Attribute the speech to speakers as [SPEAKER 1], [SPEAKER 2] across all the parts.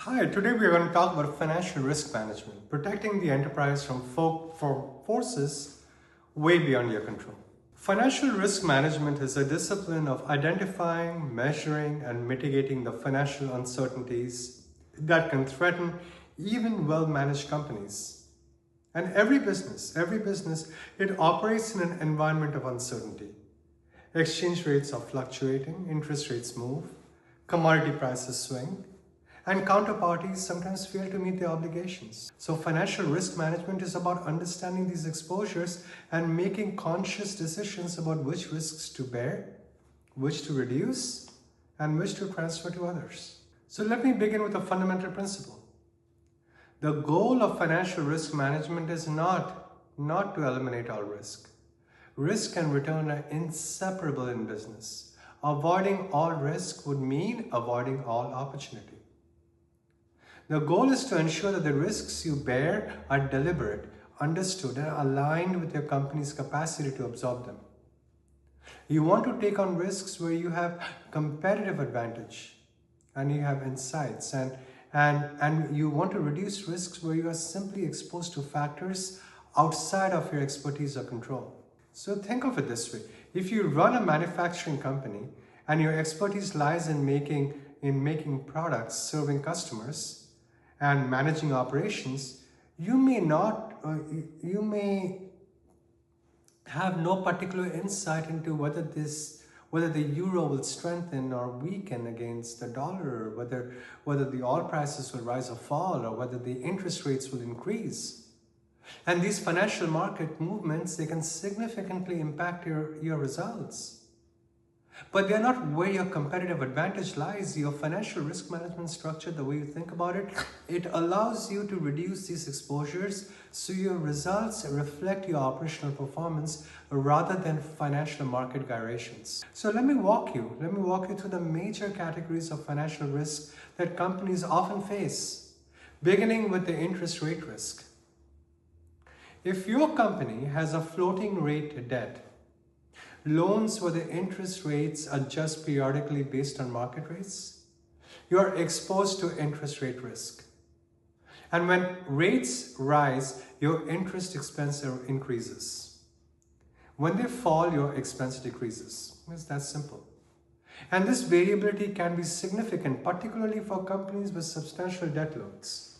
[SPEAKER 1] Hi, today we are going to talk about financial risk management, protecting the enterprise from forces way beyond your control. Financial risk management is a discipline of identifying, measuring, and mitigating the financial uncertainties that can threaten even well-managed companies. And every business, it operates in an environment of uncertainty. Exchange rates are fluctuating, interest rates move, commodity prices swing, and counterparties sometimes fail to meet their obligations. So financial risk management is about understanding these exposures and making conscious decisions about which risks to bear, which to reduce, and which to transfer to others. So let me begin with a fundamental principle. The goal of financial risk management is not to eliminate all risk. Risk and return are inseparable in business. Avoiding all risk would mean avoiding all opportunity. The goal is to ensure that the risks you bear are deliberate, understood, and aligned with your company's capacity to absorb them. You want to take on risks where you have competitive advantage and you have insights, and you want to reduce risks where you are simply exposed to factors outside of your expertise or control. So think of it this way. If you run a manufacturing company and your expertise lies in making products serving customers, and managing operations, you may have no particular insight into whether the euro will strengthen or weaken against the dollar, or whether the oil prices will rise or fall, or whether the interest rates will increase. And these financial market movements, they can significantly impact your results. But they're not where your competitive advantage lies. Your financial risk management structure, the way you think about it, it allows you to reduce these exposures so your results reflect your operational performance rather than financial market gyrations. So let me walk you through the major categories of financial risk that companies often face, beginning with the interest rate risk. If your company has a floating rate debt, loans where the interest rates adjust periodically based on market rates, you are exposed to interest rate risk. And when rates rise, your interest expense increases. When they fall, your expense decreases. It's that simple. And this variability can be significant, particularly for companies with substantial debt loads.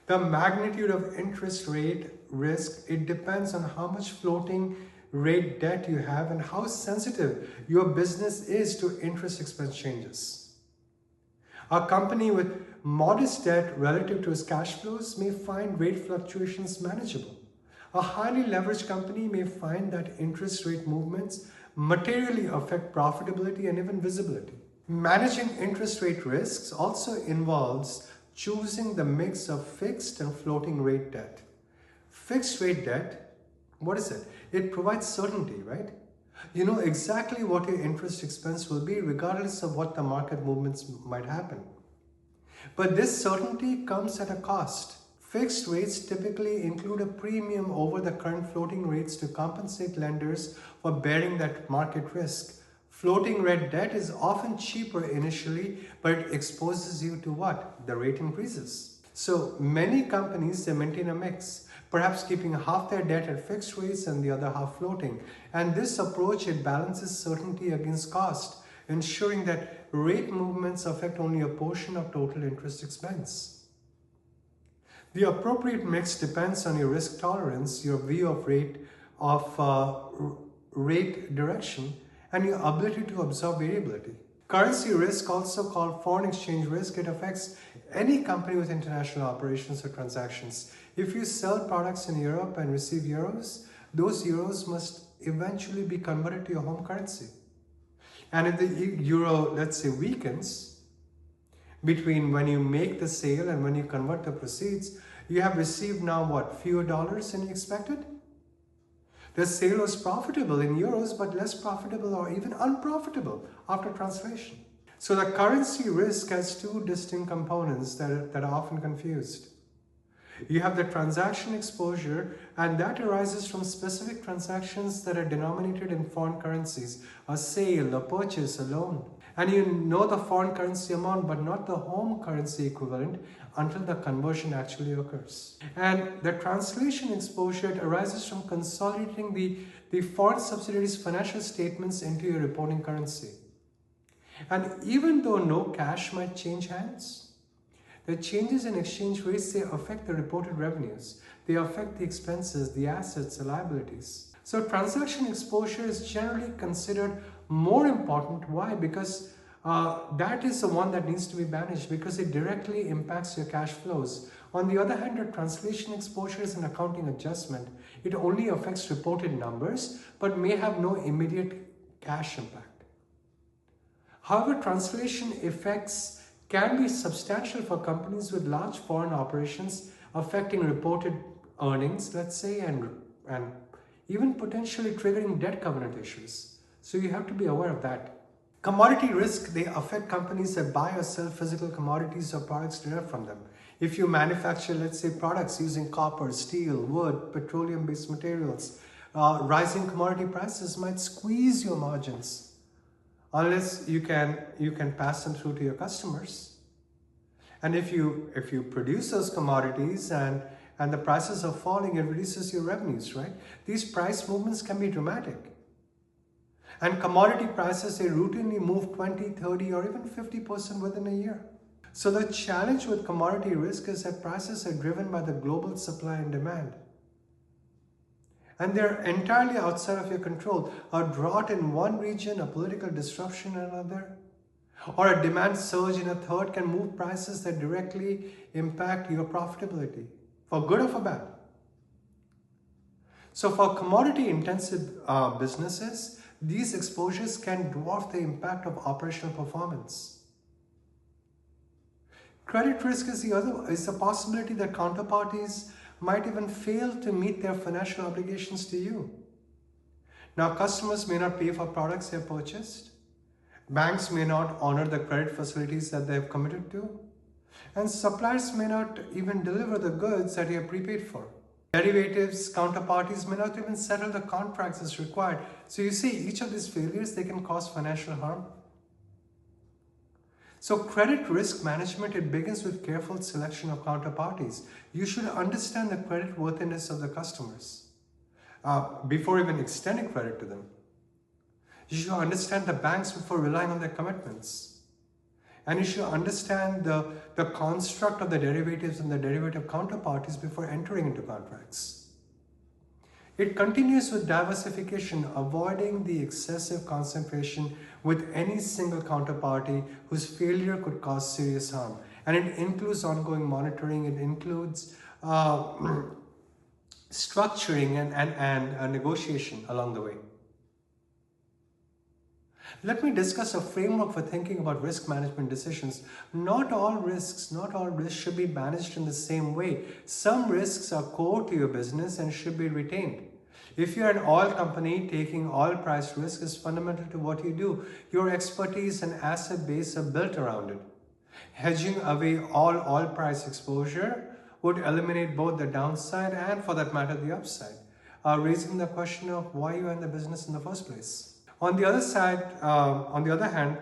[SPEAKER 1] The magnitude of interest rate risk, it depends on how much floating rate debt you have and how sensitive your business is to interest expense changes. A company with modest debt relative to its cash flows may find rate fluctuations manageable. A highly leveraged company may find that interest rate movements materially affect profitability and even visibility. Managing interest rate risks also involves choosing the mix of fixed and floating rate debt. Fixed rate debt, what is it? It provides certainty, right? You know exactly what your interest expense will be regardless of what the market movements might happen. But this certainty comes at a cost. Fixed rates typically include a premium over the current floating rates to compensate lenders for bearing that market risk. Floating rate debt is often cheaper initially, but it exposes you to what? The rate increases. So many companies, they maintain a mix, perhaps keeping half their debt at fixed rates and the other half floating. And this approach, it balances certainty against cost, ensuring that rate movements affect only a portion of total interest expense. The appropriate mix depends on your risk tolerance, your view of rate direction, and your ability to absorb variability. Currency risk, also called foreign exchange risk, it affects any company with international operations or transactions. If you sell products in Europe and receive euros, those euros must eventually be converted to your home currency. And if the euro, let's say, weakens between when you make the sale and when you convert the proceeds, you have received now what, fewer dollars than you expected? The sale was profitable in euros, but less profitable or even unprofitable after translation. So the currency risk has two distinct components that are often confused. You have the transaction exposure, and that arises from specific transactions that are denominated in foreign currencies, a sale, a purchase, a loan. And you know the foreign currency amount but not the home currency equivalent until the conversion actually occurs. And the translation exposure, it arises from consolidating the foreign subsidiary's financial statements into your reporting currency. And even though no cash might change hands, the changes in exchange rates, they affect the reported revenues. They affect the expenses, the assets, the liabilities. So transaction exposure is generally considered more important. Why? Because that is the one that needs to be managed because it directly impacts your cash flows. On the other hand, your translation exposure is an accounting adjustment. It only affects reported numbers but may have no immediate cash impact. However, translation effects can be substantial for companies with large foreign operations affecting reported earnings, let's say, and even potentially triggering debt covenant issues. So you have to be aware of that. Commodity risk, they affect companies that buy or sell physical commodities or products derived from them. If you manufacture, let's say, products using copper, steel, wood, petroleum-based materials, rising commodity prices might squeeze your margins unless you can pass them through to your customers. And if you produce those commodities and the prices are falling, it reduces your revenues, right? These price movements can be dramatic. And commodity prices, they routinely move 20, 30, or even 50% within a year. So the challenge with commodity risk is that prices are driven by the global supply and demand. And they're entirely outside of your control. A drought in one region, a political disruption in another, or a demand surge in a third can move prices that directly impact your profitability, for good or for bad. So for commodity-intensive businesses, these exposures can dwarf the impact of operational performance. Credit risk is the possibility that counterparties might even fail to meet their financial obligations to you. Now, customers may not pay for products they have purchased. Banks may not honor the credit facilities that they have committed to. And suppliers may not even deliver the goods that you have prepaid for. Derivatives, counterparties may not even settle the contracts as required. So you see, each of these failures, they can cause financial harm. So credit risk management, it begins with careful selection of counterparties. You should understand the credit worthiness of the customers before even extending credit to them. You should understand the banks before relying on their commitments. And you should understand the construct of the derivatives and the derivative counterparties before entering into contracts. It continues with diversification, avoiding the excessive concentration with any single counterparty whose failure could cause serious harm. And it includes ongoing monitoring, it includes structuring and negotiation along the way. Let me discuss a framework for thinking about risk management decisions. Not all risks should be managed in the same way. Some risks are core to your business and should be retained. If you're an oil company, taking oil price risk is fundamental to what you do. Your expertise and asset base are built around it. Hedging away all oil price exposure would eliminate both the downside and, for that matter, the upside, raising the question of why you're in the business in the first place. On the other hand,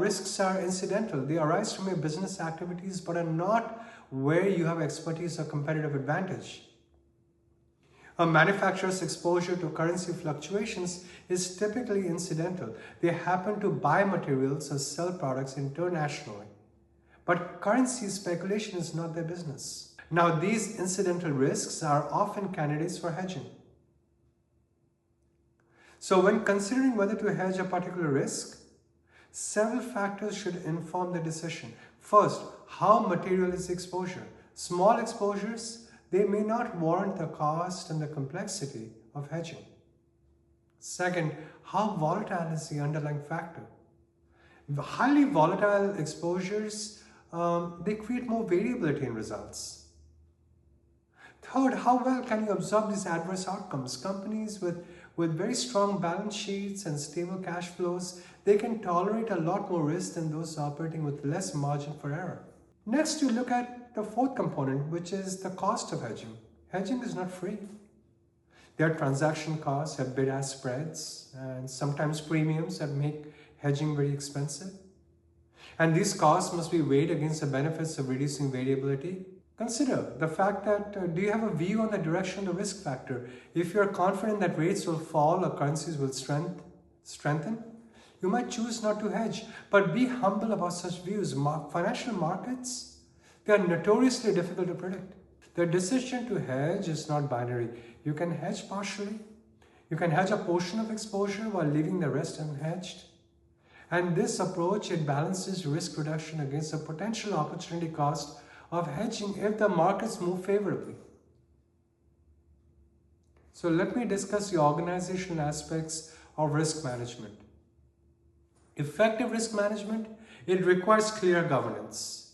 [SPEAKER 1] risks are incidental. They arise from your business activities but are not where you have expertise or competitive advantage. A manufacturer's exposure to currency fluctuations is typically incidental. They happen to buy materials or sell products internationally. But currency speculation is not their business. Now, these incidental risks are often candidates for hedging. So when considering whether to hedge a particular risk, several factors should inform the decision. First, how material is the exposure? Small exposures, they may not warrant the cost and the complexity of hedging. Second, how volatile is the underlying factor? Highly volatile exposures, they create more variability in results. Third, how well can you absorb these adverse outcomes? Companies with very strong balance sheets and stable cash flows, they can tolerate a lot more risk than those operating with less margin for error. Next, you look at the fourth component, which is the cost of hedging. Hedging is not free. There are transaction costs, there are bid-ask spreads, and sometimes premiums that make hedging very expensive. And these costs must be weighed against the benefits of reducing variability. Consider the fact that do you have a view on the direction of the risk factor? If you're confident that rates will fall or currencies will strengthen, you might choose not to hedge, but be humble about such views. Financial markets, they are notoriously difficult to predict. The decision to hedge is not binary. You can hedge partially. You can hedge a portion of exposure while leaving the rest unhedged. And this approach, it balances risk reduction against the potential opportunity cost of hedging if the markets move favorably. So let me discuss the organizational aspects of risk management. Effective risk management, it requires clear governance.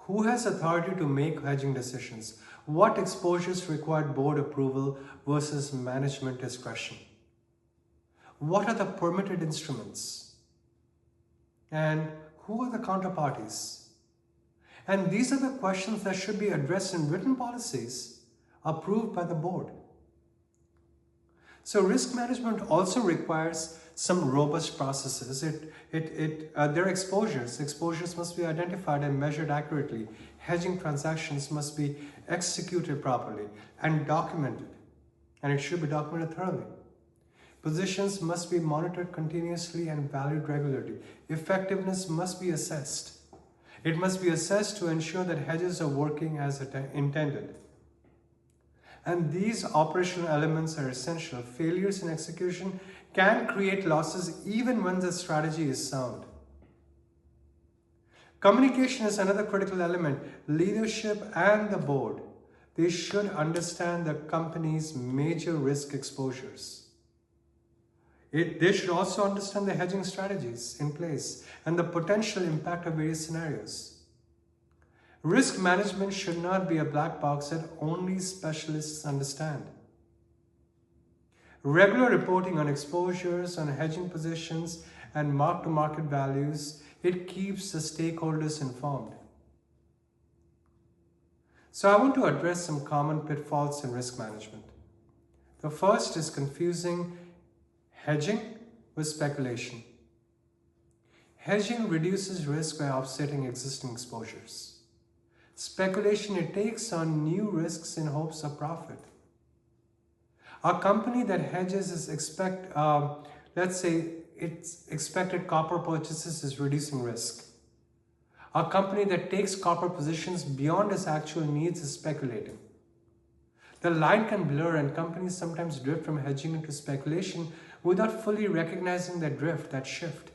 [SPEAKER 1] Who has authority to make hedging decisions? What exposures require board approval versus management discretion? What are the permitted instruments? And who are the counterparties? And these are the questions that should be addressed in written policies approved by the board. So risk management also requires some robust processes. Their exposures must be identified and measured accurately. Hedging transactions must be executed properly and documented, and it should be documented thoroughly. Positions must be monitored continuously and valued regularly. Effectiveness must be assessed. It must be assessed to ensure that hedges are working as intended. And these operational elements are essential. Failures in execution can create losses even when the strategy is sound. Communication is another critical element. Leadership and the board, they should understand the company's major risk exposures. They should also understand the hedging strategies in place and the potential impact of various scenarios. Risk management should not be a black box that only specialists understand. Regular reporting on exposures, on hedging positions, and mark-to-market values, it keeps the stakeholders informed. So I want to address some common pitfalls in risk management. The first is confusing hedging with speculation. Hedging reduces risk by offsetting existing exposures. Speculation, it takes on new risks in hopes of profit. A company that hedges is let's say its expected copper purchases is reducing risk. A company that takes copper positions beyond its actual needs is speculating. The line can blur and companies sometimes drift from hedging into speculation without fully recognizing that drift, that shift.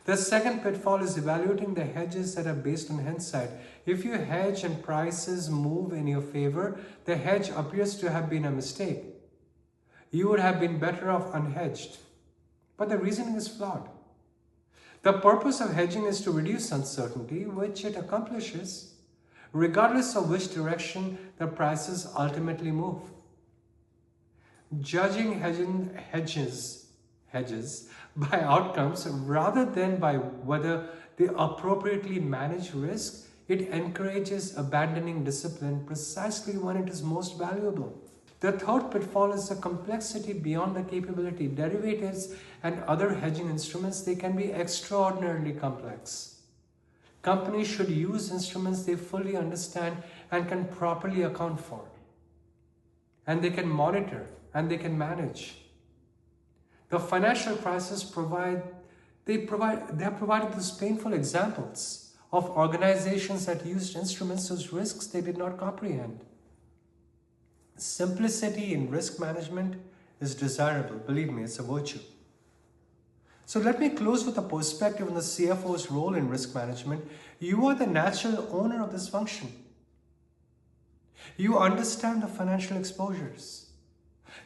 [SPEAKER 1] The second pitfall is evaluating the hedges that are based on hindsight. If you hedge and prices move in your favor, the hedge appears to have been a mistake. You would have been better off unhedged. But the reasoning is flawed. The purpose of hedging is to reduce uncertainty, which it accomplishes, regardless of which direction the prices ultimately move. Judging hedges by outcomes rather than by whether they appropriately manage risk, it encourages abandoning discipline precisely when it is most valuable. The third pitfall is the complexity beyond the capability. Derivatives and other hedging instruments, they can be extraordinarily complex. Companies should use instruments they fully understand and can properly account for. And they can monitor and they can manage. The financial crisis they have provided these painful examples of organizations that used instruments whose risks they did not comprehend. Simplicity in risk management is desirable. Believe me, it's a virtue. So let me close with a perspective on the CFO's role in risk management. You are the natural owner of this function. You understand the financial exposures.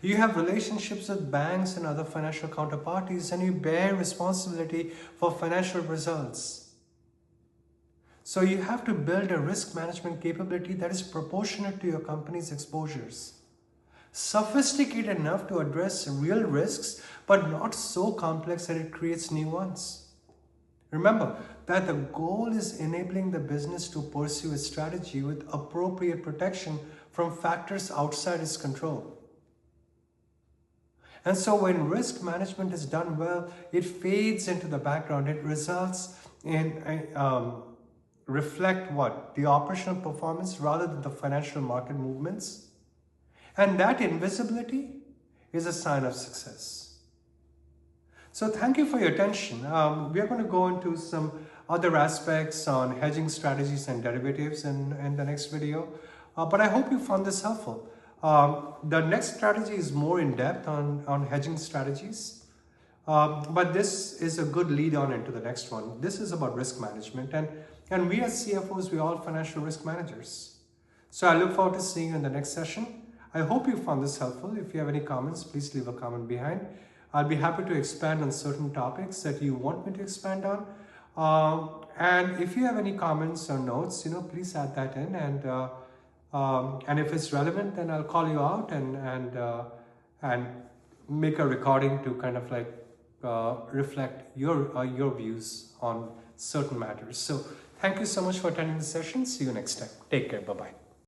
[SPEAKER 1] You have relationships with banks and other financial counterparties, and you bear responsibility for financial results. So you have to build a risk management capability that is proportionate to your company's exposures. Sophisticated enough to address real risks, but not so complex that it creates new ones. Remember that the goal is enabling the business to pursue its strategy with appropriate protection from factors outside its control. And so when risk management is done well, it fades into the background. It results and reflect what? The operational performance rather than the financial market movements. And that invisibility is a sign of success. So thank you for your attention. We are going to go into some other aspects on hedging strategies and derivatives in the next video. But I hope you found this helpful. The next strategy is more in depth on hedging strategies. But this is a good lead on into the next one. This is about risk management. And we as CFOs, we're all financial risk managers. So I look forward to seeing you in the next session. I hope you found this helpful. If you have any comments, please leave a comment behind. I'll be happy to expand on certain topics that you want me to expand on. And if you have any comments or notes, please add that in. And if it's relevant, then I'll call you out and make a recording to kind of like reflect your views on certain matters. So thank you so much for attending the session. See you next time. Take care. Bye-bye.